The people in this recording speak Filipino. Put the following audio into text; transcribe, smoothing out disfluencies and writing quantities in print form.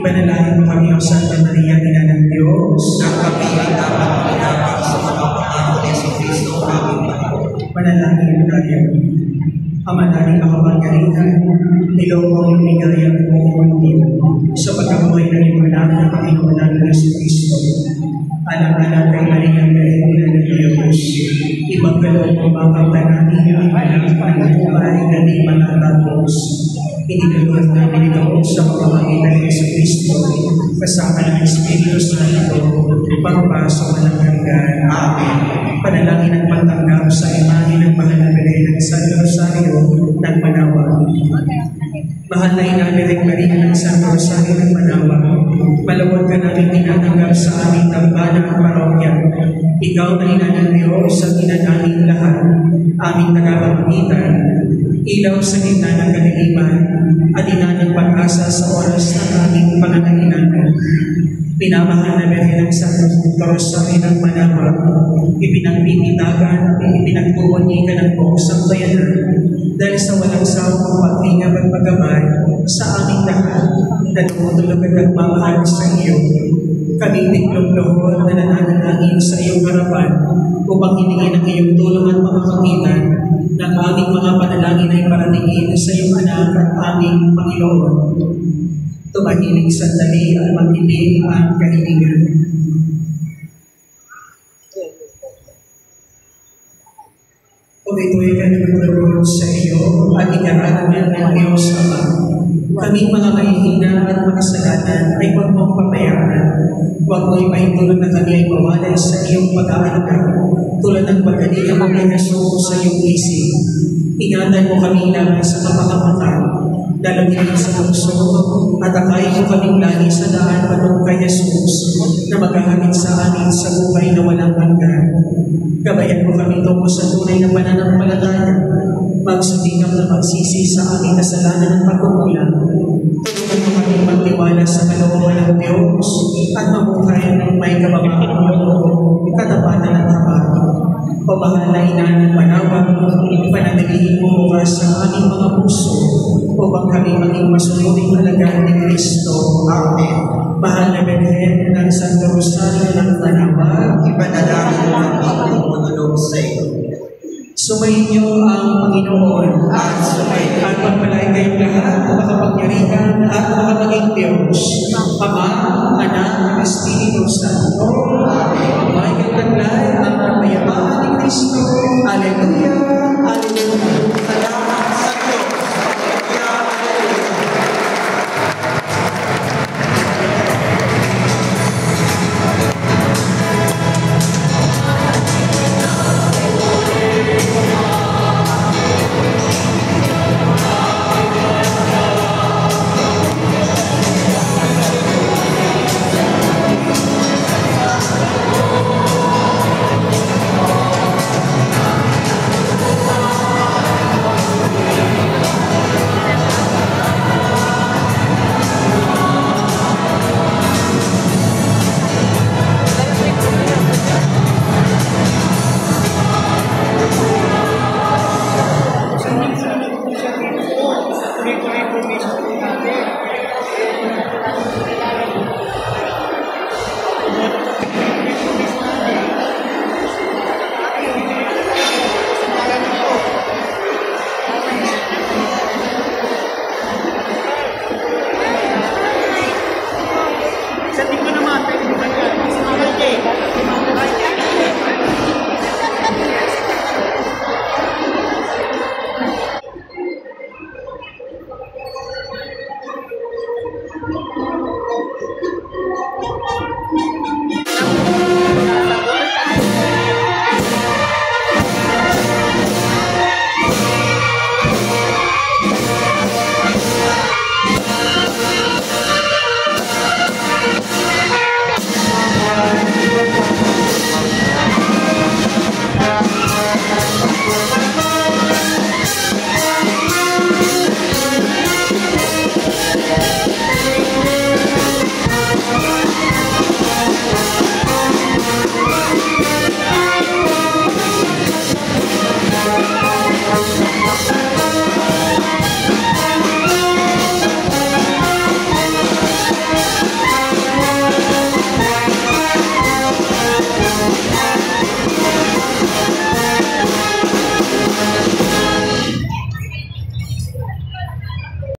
Ipanalangin mo kami, O Santa Maria, Ina ng Diyos, na kami ay dapat pinapag sa mga kapatid ng Jesucristo aming Panginoon. Manalangin tayo. Ama namin makapangyarihan, ilaw mo ang ligayang buong mundo sa pagkabuhay ng iyong anak na Panginoon namin Jesucristo. Alang-alang kay Maria Ina ng Diyos, ibagkaloob mo makapta namin ang anak ng buhay na di matatapos. Iniluwas namin ito sa pamamagitan ng Jesucristo, kasama ng Espiritu Santo, pagpasok na ng hanggan. Amen. Panalangin ang pagtanggap sa imahe ng mahal na Birhen ng Santo Rosario ng Manawa. Mahal na Ina Birhen Maria ng Santo Rosario ng Manawa, malawag ka namin tinatanggap sa aming tambanang parokya. Ikaw na Ina ng Diyos at Ina namin lahat, aming tagapamagitan, ilaw sa gitna ng kadiliman, at ina ng pag-asa sa oras ng aming pangangailangan. Pinamahal na Birhen ng Santo Rosario ng Manawa, ipinagpipitagan at ipinagpupunyi ka ng buong sambayanan dahil sa walang sawang pag-ingab at paggamay sa aming lahat na tumutulog at nagmamahal sa iyo. Kami tiklog-loob na nananalangin sa iyong harapan upang hiningin ang iyong tulong at pamamagitan ng aming mga panalangin ay paratingin sa iyong anak at aming Panginoon. Tumahiling sandali at magdinig ang kahilingan. Kung ito'y kanagulog sa iyo at ikararangan ng Diyos Ama, kaming mga mahihina at makasalanan ay huwag mong pabayaan. Huwag mo ipaintulad na kami ay mawalay sa iyong pag-aalaga, tulad ng pagkaliga mo kay Jesus sa iyong isip. Ingatan mo kami laban sa kapakamakan, dalawin sa bukso, at akayin mo kaming lagi sa daan patungo kay Jesus na maghahamid sa amin sa buhay na walang hanggan. Gabayan mo kami tungo sa tunay na pananampalataya, magsundikap na magsisi sa aming kasalanan at pagkukulang. Tulungan mo kami magtiwala sa kalooban ng Diyos at mabuhay ng may kababaan mo, katapatan at tapat. Pamahal na Ina ng Manawa, panatilihin mo bukas sa aming mga puso upang kami maging masunuring alagaan ni Kristo. Amen. Mahal na Birhen ng Santo Rosario ng Manawa, Ipanalangin mo ang aking pagulog sa iyo. sumayin niyo ang Panginoon At sumayin at magpalain kayong lahat na makapangyarihan at makapaging Diyos, Ama, Anak, at Espiritu Santo.